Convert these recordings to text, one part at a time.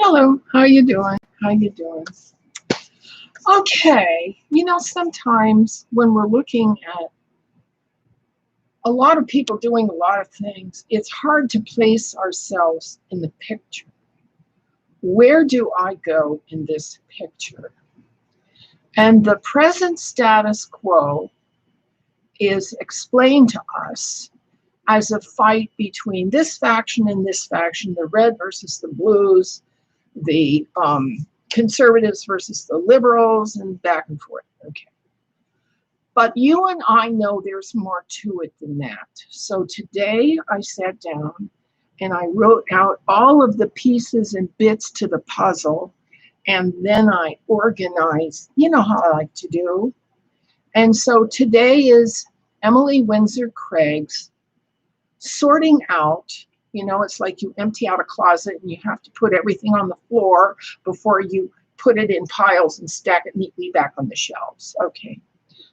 Hello, how you doing? How you doing? Okay, sometimes when we're looking at a lot of people doing a lot of things, it's hard to place ourselves in the picture. Where do I go in this picture? And the present status quo is explained to us as a fight between this faction and this faction, the red versus the blues, the conservatives versus the liberals, and back and forth. Okay. But you and I know there's more to it than that. So today I sat down and I wrote out all of the pieces and bits to the puzzle, and then I organized, you know how I like to do. And so today is Emily Windsor Craig's sorting out. It's like you empty out a closet and you have to put everything on the floor before you put it in piles and stack it neatly back on the shelves. Okay.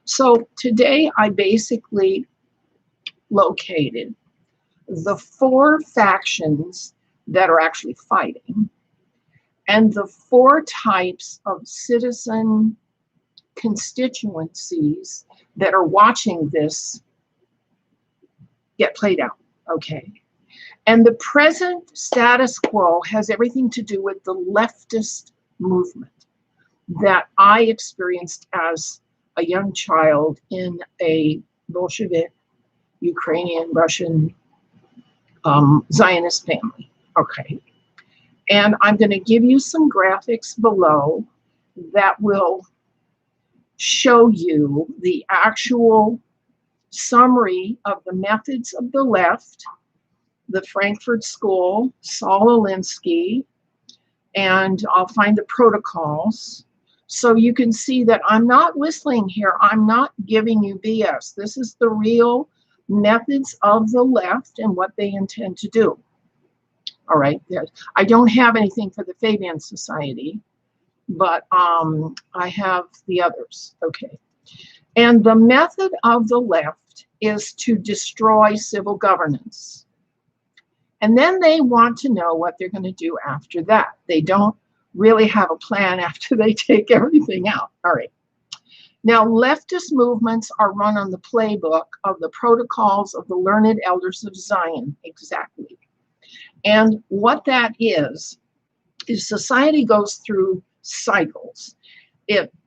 So today I basically located the 4 factions that are actually fighting and the 4 types of citizen constituencies that are watching this get played out. Okay. And the present status quo has everything to do with the leftist movement that I experienced as a young child in a Bolshevik, Ukrainian, Russian, Zionist family. Okay. And I'm going to give you some graphics below that will show you the actual summary of the methods of the left, the Frankfurt School, Saul Alinsky, and I'll find the protocols. So you can see that I'm not whistling here. I'm not giving you BS. This is the real methods of the left and what they intend to do. All right. I don't have anything for the Famine Society, but I have the others. Okay. And the method of the left is to destroy civil governance. And then they want to know what they're going to do after that. They don't really have a plan after they take everything out. All right. Now, leftist movements are run on the playbook of the protocols of the learned elders of Zion. Exactly. And what that is society goes through cycles.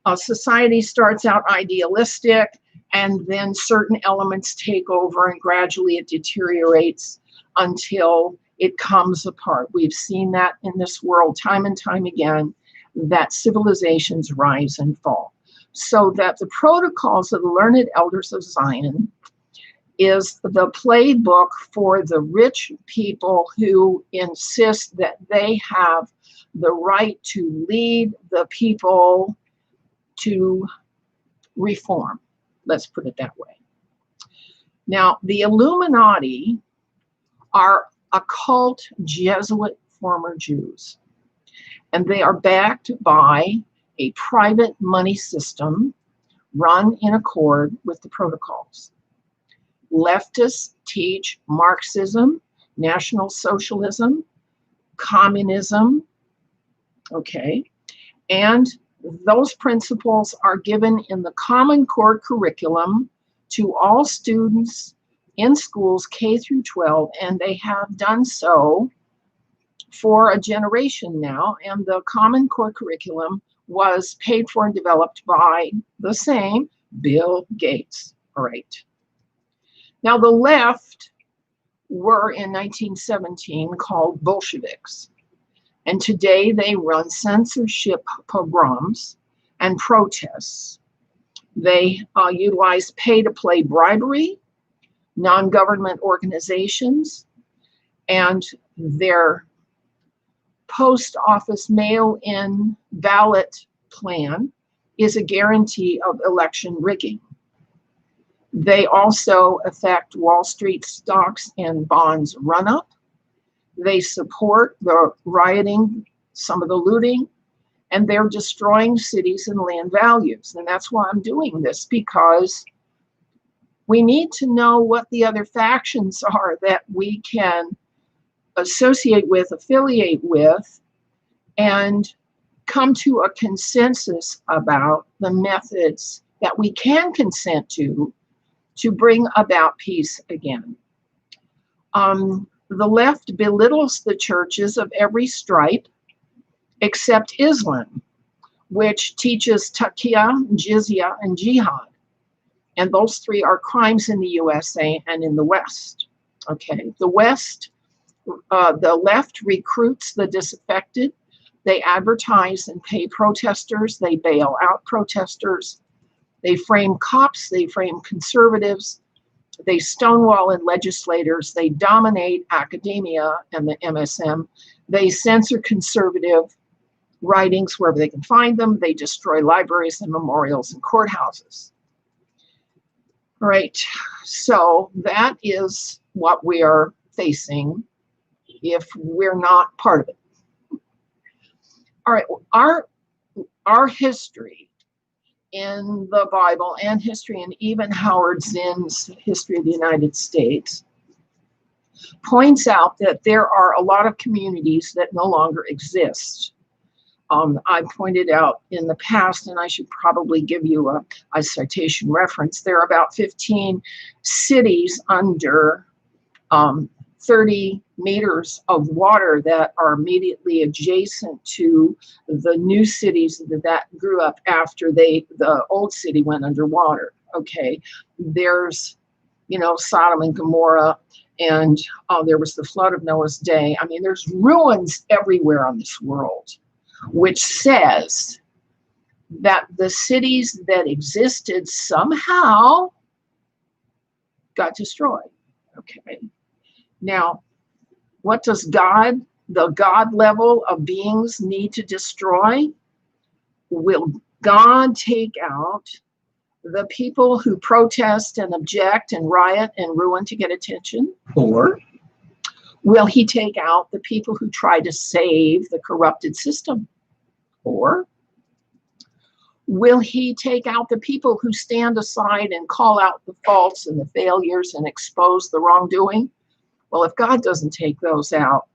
A society starts out idealistic, and then certain elements take over, and gradually it deteriorates until it comes apart. We've seen that in this world time and time again, that civilizations rise and fall. So that the protocols of the learned elders of Zion is the playbook for the rich people who insist that they have the right to lead the people to reform. Let's put it that way. Now, the Illuminati are occult Jesuit former Jews, and they are backed by a private money system run in accord with the protocols. Leftists teach Marxism, National Socialism, communism, okay, and those principles are given in the Common Core curriculum to all students in schools K through 12, and they have done so for a generation now. And the Common Core curriculum was paid for and developed by the same Bill Gates. All right. Now, the left were in 1917 called Bolsheviks. And today they run censorship pogroms and protests. They utilize pay-to-play bribery, non-government organizations, and their post office mail-in ballot plan is a guarantee of election rigging. They also affect Wall Street stocks and bonds run-up. They support the rioting, some of the looting, and they're destroying cities and land values. And that's why I'm doing this, because we need to know what the other factions are that we can associate with, affiliate with, and come to a consensus about the methods that we can consent to bring about peace again. The left belittles the churches of every stripe except Islam, which teaches taqiyya, jizya, and jihad. And those three are crimes in the USA and in the West. Okay, the left recruits the disaffected. They advertise and pay protesters. They bail out protesters. They frame cops. They frame conservatives. They stonewall in legislators. They dominate academia and the MSM. They censor conservative writings wherever they can find them. They destroy libraries and memorials and courthouses. All right, so that is what we are facing if we're not part of it. All right, our history in the Bible and history, and even Howard Zinn's History of the United States, points out that there are a lot of communities that no longer exist. I pointed out in the past, and I should probably give you a citation reference, there are about 15 cities under 30 meters of water that are immediately adjacent to the new cities that grew up after the old city went underwater. Okay, there's, Sodom and Gomorrah, and there was the flood of Noah's day. I mean, there's ruins everywhere on this world, which says that the cities that existed somehow got destroyed. Okay. Now, what does the God level of beings need to destroy? Will God take out the people who protest and object and riot and ruin to get attention? Or will he take out the people who try to save the corrupted system? Or will he take out the people who stand aside and call out the faults and the failures and expose the wrongdoing? Well, if God doesn't take those out,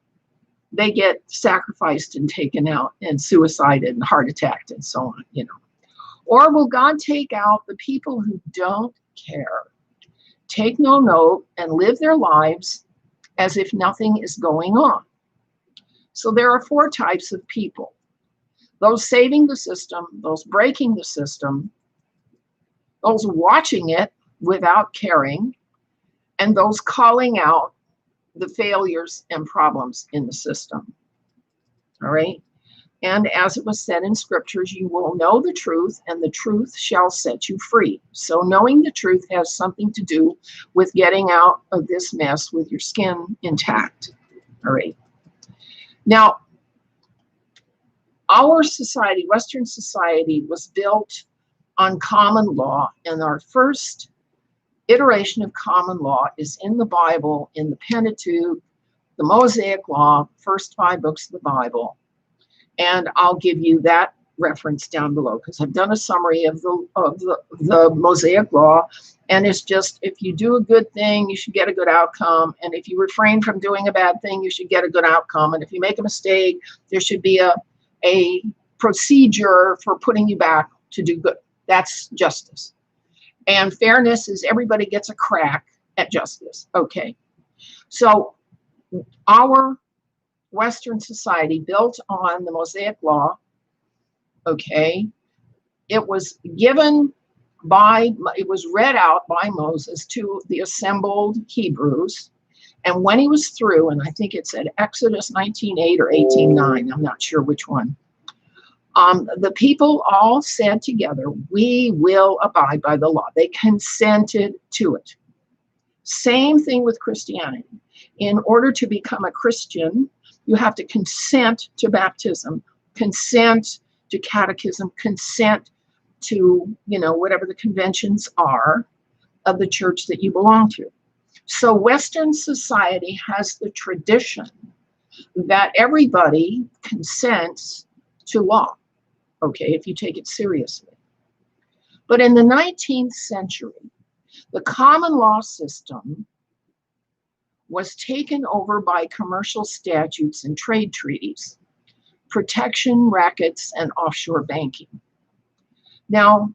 they get sacrificed and taken out and suicided and heart attacked and so on, Or will God take out the people who don't care, take no note, and live their lives as if nothing is going on? So there are 4 types of people: those saving the system, those breaking the system, those watching it without caring, and those calling out the failures and problems in the system. All right. And as it was said in scriptures, you will know the truth, and the truth shall set you free. So knowing the truth has something to do with getting out of this mess with your skin intact. All right. Now, our society, Western society, was built on common law, and our first iteration of common law is in the Bible, in the Pentateuch, the Mosaic Law, first 5 books of the Bible. And I'll give you that reference down below because I've done a summary of the Mosaic Law, and it's just, if you do a good thing, you should get a good outcome, and if you refrain from doing a bad thing, you should get a good outcome, and if you make a mistake, there should be a procedure for putting you back to do good. That's justice. And fairness is everybody gets a crack at justice. Okay. So our Western society built on the Mosaic Law, okay, it was read out by Moses to the assembled Hebrews. And when he was through, and I think it said Exodus 19:8 or 18:9, I'm not sure which one, the people all said together, we will abide by the law. They consented to it. Same thing with Christianity. In order to become a Christian, you have to consent to baptism, consent to catechism, consent to, whatever the conventions are of the church that you belong to. So Western society has the tradition that everybody consents to law, okay, if you take it seriously. But in the 19th century, the common law system was taken over by commercial statutes and trade treaties. protection rackets, and offshore banking. Now,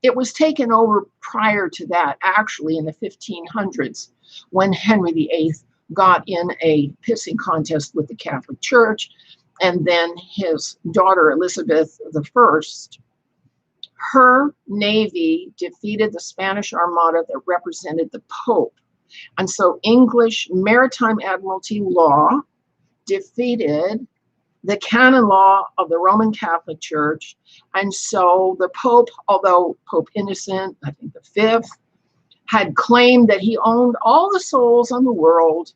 it was taken over prior to that, actually in the 1500s, when Henry VIII got in a pissing contest with the Catholic Church, and then his daughter Elizabeth I, her navy defeated the Spanish Armada that represented the Pope. And so English maritime admiralty law defeated the canon law of the Roman Catholic Church. And so the Pope, although Pope Innocent, I think the fifth, had claimed that he owned all the souls on the world,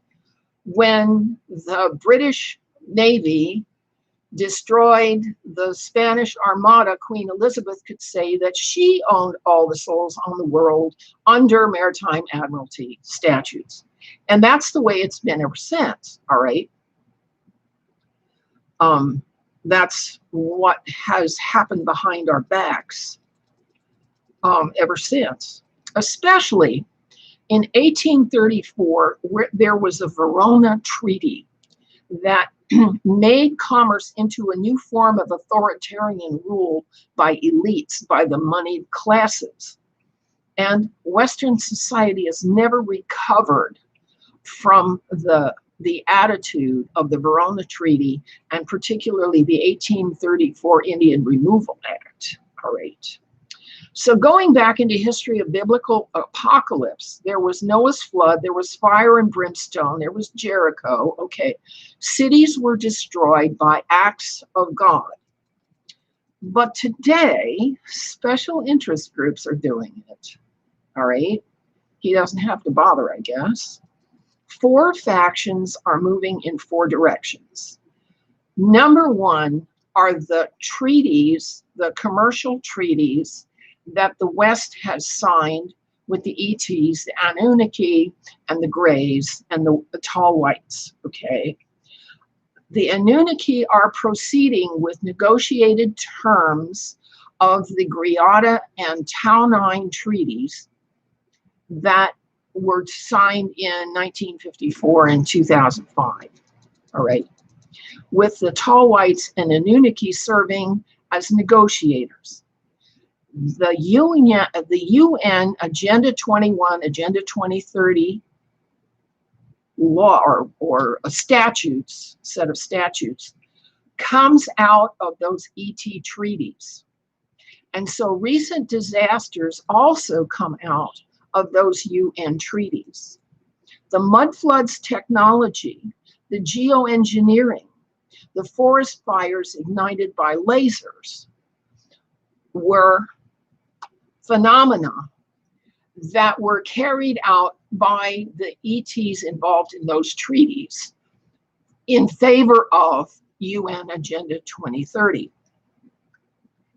when the British Navy destroyed the Spanish Armada, Queen Elizabeth could say that she owned all the souls on the world under maritime admiralty statutes. And that's the way it's been ever since, all right? That's what has happened behind our backs ever since. Especially in 1834, where there was a Verona Treaty that made commerce into a new form of authoritarian rule by elites, by the moneyed classes. And Western society has never recovered from the attitude of the Verona Treaty, and particularly the 1834 Indian Removal Act. All right. So going back into history of biblical apocalypse, there was Noah's flood, there was fire and brimstone, there was Jericho. Okay. Cities were destroyed by acts of God. But today, special interest groups are doing it. All right. He doesn't have to bother, I guess. 4 factions are moving in 4 directions. Number 1 are the treaties, the commercial treaties that the West has signed with the ETs, the Anunnaki, and the Greys, and the Tall Whites, okay? The Anunnaki are proceeding with negotiated terms of the Griada and Tau 9 treaties that were signed in 1954 and 2005, all right? With the Tall Whites and Anunnaki serving as negotiators. The UN Agenda 21, Agenda 2030 law or a statutes, set of statutes, comes out of those ET treaties. And so recent disasters also come out of those UN treaties. The mud floods technology, the geoengineering, the forest fires ignited by lasers were phenomena that were carried out by the ETs involved in those treaties in favor of UN Agenda 2030.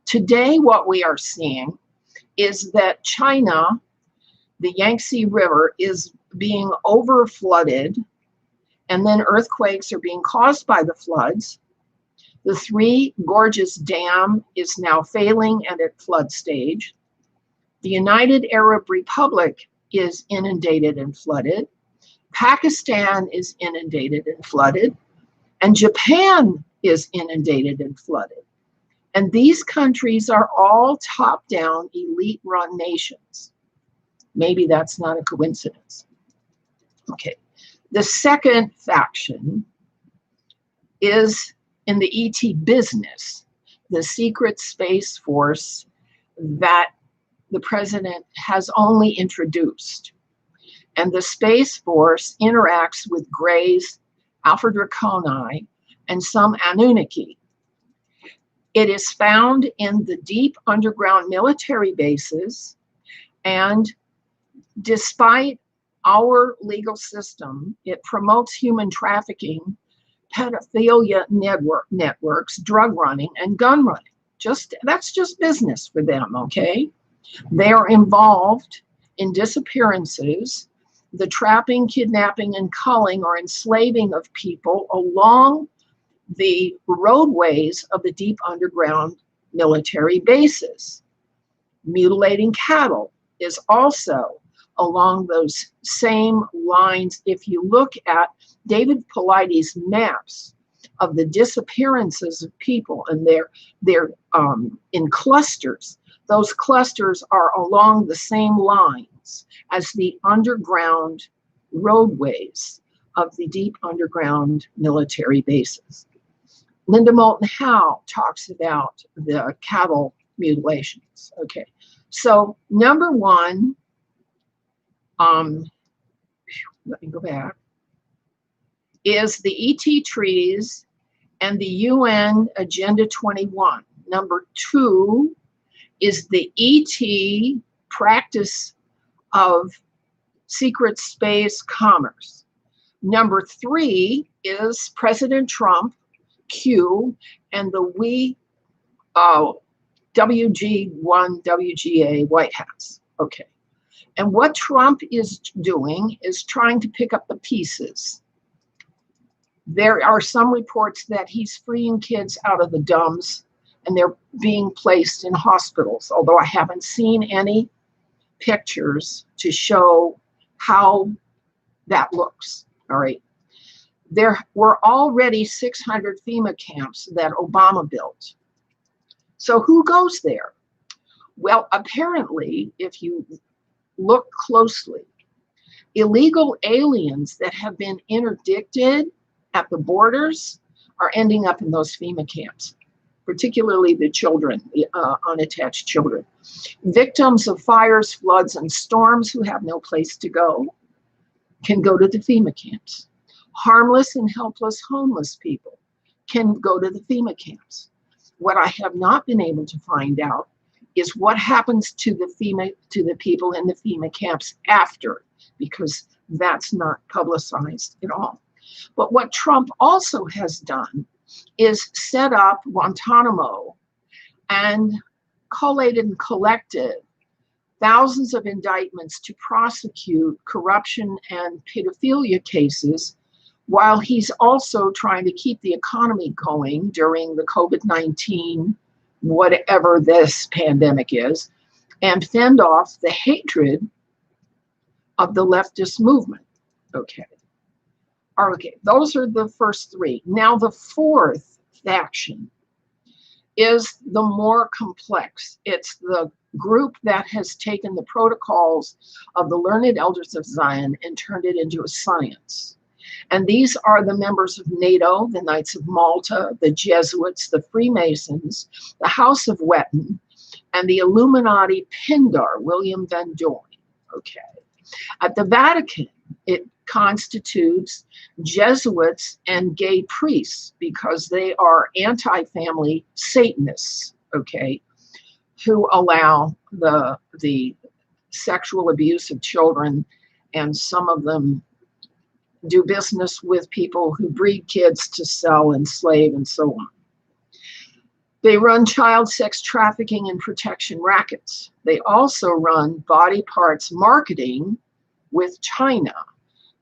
Today, what we are seeing is that China, the Yangtze River, is being over flooded, and then earthquakes are being caused by the floods. The Three Gorges Dam is now failing and at flood stage. The United Arab Republic is inundated and flooded. Pakistan is inundated and flooded. And Japan is inundated and flooded. And these countries are all top-down, elite-run nations. Maybe that's not a coincidence. Okay. The second faction is in the ET business, the secret space force that the president has only introduced. And the Space Force interacts with Greys, Alpha Draconis, and some Anunnaki. It is found in the deep underground military bases, and despite our legal system, it promotes human trafficking, pedophilia networks, drug running, and gun running. That's just business for them, okay? They are involved in disappearances, the trapping, kidnapping, and culling or enslaving of people along the roadways of the deep underground military bases. Mutilating cattle is also along those same lines. If you look at David Paulides' maps of the disappearances of people, and they're in clusters. Those clusters are along the same lines as the underground roadways of the deep underground military bases. Linda Moulton Howe talks about the cattle mutilations. Okay, so number one, let me go back, is the ET treaties and the UN Agenda 21. Number two is the ET practice of secret space commerce. Number three is President Trump, Q, and the WG1, WGA White House. Okay. And what Trump is doing is trying to pick up the pieces. There are some reports that he's freeing kids out of the DUMBs and they're being placed in hospitals, although I haven't seen any pictures to show how that looks. All right. There were already 600 FEMA camps that Obama built. So who goes there? Well, apparently, if you look closely, illegal aliens that have been interdicted at the borders are ending up in those FEMA camps, particularly the children, the unattached children. Victims of fires, floods, and storms who have no place to go can go to the FEMA camps. Harmless and helpless homeless people can go to the FEMA camps. What I have not been able to find out is what happens to the people in the FEMA camps after, because that's not publicized at all. But what Trump also has done is set up Guantanamo and collated and collected thousands of indictments to prosecute corruption and pedophilia cases, while he's also trying to keep the economy going during the COVID-19, whatever this pandemic is, and fend off the hatred of the leftist movement. Okay. Okay, those are the first three. Now the fourth faction is the more complex. It's the group that has taken the protocols of the learned elders of Zion and turned it into a science. And these are the members of NATO, the Knights of Malta, the Jesuits, the Freemasons, the House of Wetton, and the Illuminati Pindar, William Van Doyen. Okay. At the Vatican, it constitutes Jesuits and gay priests because they are anti-family Satanists, okay, who allow the sexual abuse of children, and some of them do business with people who breed kids to sell, enslave, and so on. They run child sex trafficking and protection rackets. They also run body parts marketing with China,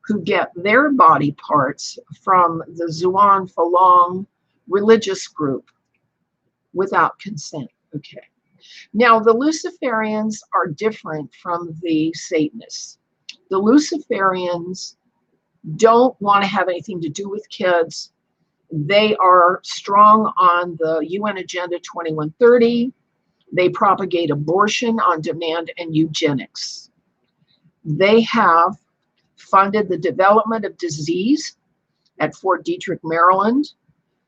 who get their body parts from the Zhuan Falun religious group without consent. Okay. Now, the Luciferians are different from the Satanists. The Luciferians don't want to have anything to do with kids. They are strong on the UN Agenda 2130. They propagate abortion on demand and eugenics. They have funded the development of disease at Fort Detrick, Maryland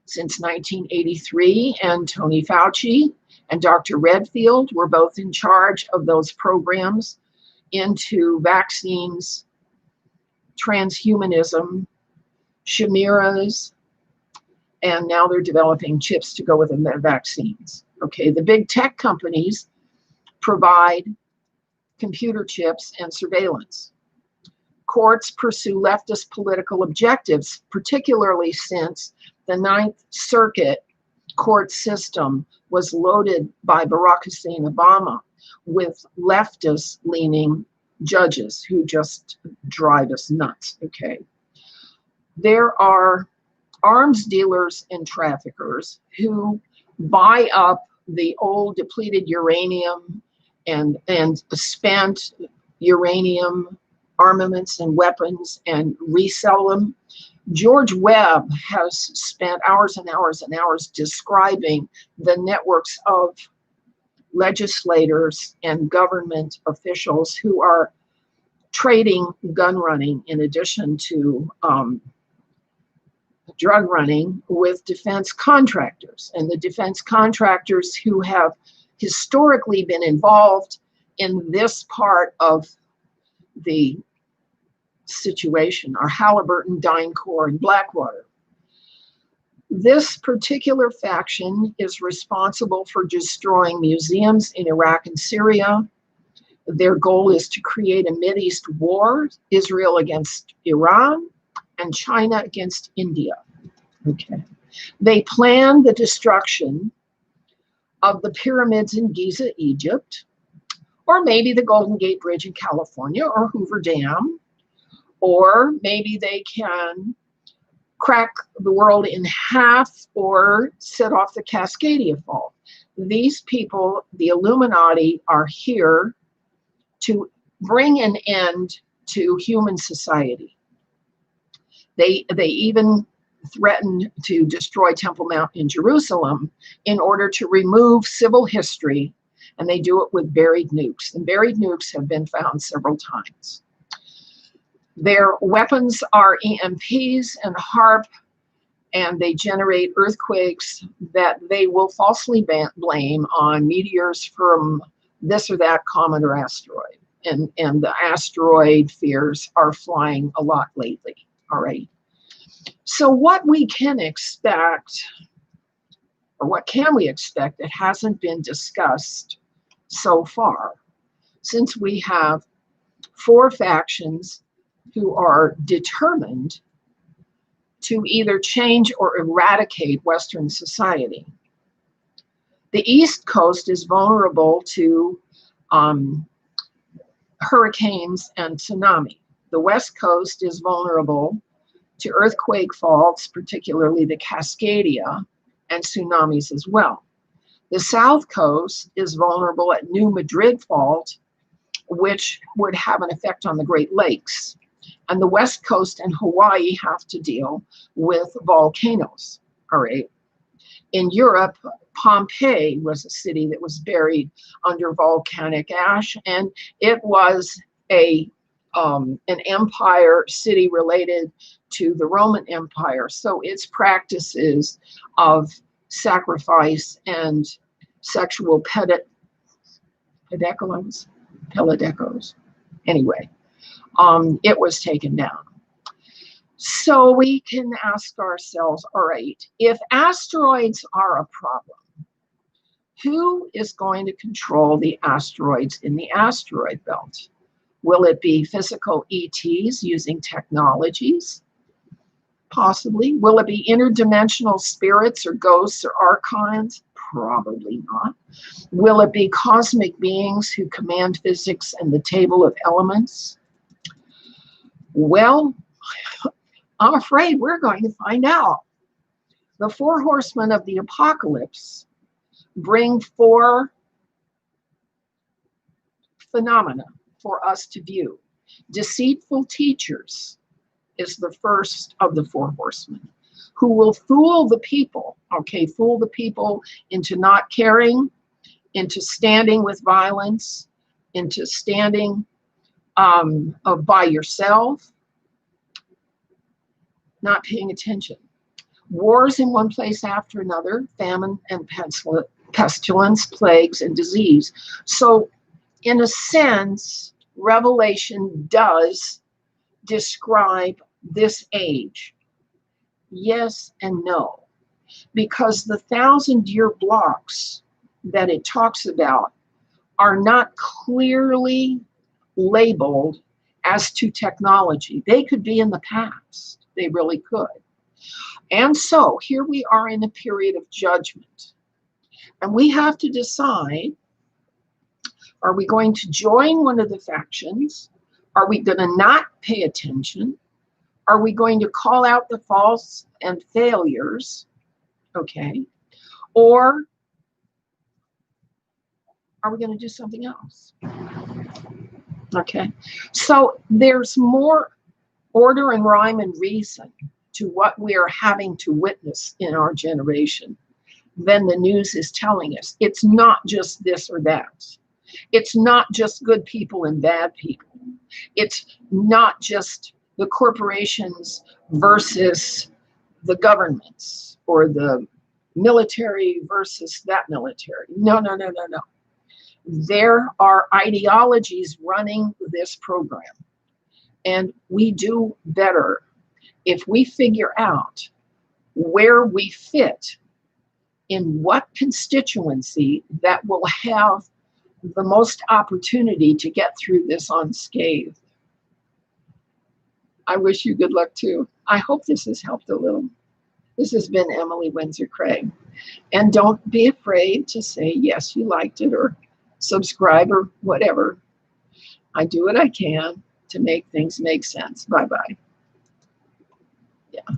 since 1983, and Tony Fauci and Dr. Redfield were both in charge of those programs into vaccines, transhumanism, chimeras, and now they're developing chips to go with the vaccines. Okay, the big tech companies provide computer chips and surveillance. Courts pursue leftist political objectives, particularly since the Ninth Circuit court system was loaded by Barack Hussein Obama with leftist-leaning judges who just drive us nuts, okay? There are arms dealers and traffickers who buy up the old depleted uranium and spent uranium armaments and weapons and resell them George Webb has spent hours and hours and hours describing the networks of legislators and government officials who are trading gun running in addition to drug running with defense contractors. And the defense contractors who have historically been involved in this part of the situation are Halliburton, DynCorp, and Blackwater. This particular faction is responsible for destroying museums in Iraq and Syria. Their goal is to create a Mideast war, Israel against Iran and China against India. Okay. They plan the destruction of the pyramids in Giza, Egypt, or maybe the Golden Gate Bridge in California, or Hoover Dam, or maybe they can crack the world in half or set off the Cascadia Fault. These people, the Illuminati, are here to bring an end to human society. They even threatened to destroy Temple Mount in Jerusalem in order to remove civil history, and they do it with buried nukes. And buried nukes have been found several times. Their weapons are EMPs and HARP, and they generate earthquakes that they will falsely blame on meteors from this or that comet or asteroid. And the asteroid fears are flying a lot lately, all right? So what we can expect, or what can we expect that hasn't been discussed so far, since we have 4 factions who are determined to either change or eradicate Western society. The East Coast is vulnerable to hurricanes and tsunami. The West Coast is vulnerable to earthquake faults, particularly the Cascadia, and tsunamis as well. The South Coast is vulnerable at New Madrid Fault, which would have an effect on the Great Lakes. And the West Coast and Hawaii have to deal with volcanoes, all right? In Europe, Pompeii was a city that was buried under volcanic ash, and it was an empire city related to the Roman Empire. So its practices of sacrifice and sexual pedicos. Anyway, it was taken down. So we can ask ourselves, all right, if asteroids are a problem, who is going to control the asteroids in the asteroid belt? Will it be physical ETs using technologies? Possibly. Will it be interdimensional spirits or ghosts or archons? Probably not. Will it be cosmic beings who command physics and the table of elements? Well, I'm afraid we're going to find out. The 4 horsemen of the apocalypse bring 4 phenomena for us to view. Deceitful teachers is the first of the 4 horsemen, who will fool the people, okay, fool the people into not caring, into standing with violence, into standing by yourself, not paying attention. Wars in one place after another, famine and pestilence, plagues and disease. So in a sense, Revelation does describe this age. Yes and no, because the 1,000-year blocks that it talks about are not clearly labeled as to technology. They could be in the past. They really could. And so here we are in a period of judgment. And we have to decide, are we going to join one of the factions? Are we going to not pay attention? Are we going to call out the faults and failures? Okay. Or are we going to do something else? Okay. So there's more order and rhyme and reason to what we are having to witness in our generation, then the news is telling us it's not just this or that. It's not just good people and bad people. It's not just the corporations versus the governments or the military versus that military. No, no, no, no, no. There are ideologies running this program. And we do better if we figure out where we fit in what constituency that will have the most opportunity to get through this unscathed. I wish you good luck too. I hope this has helped a little. This has been Emily Windsor Craig. And don't be afraid to say, yes, you liked it, or subscribe, or whatever. I do what I can to make things make sense. Bye-bye. Yeah.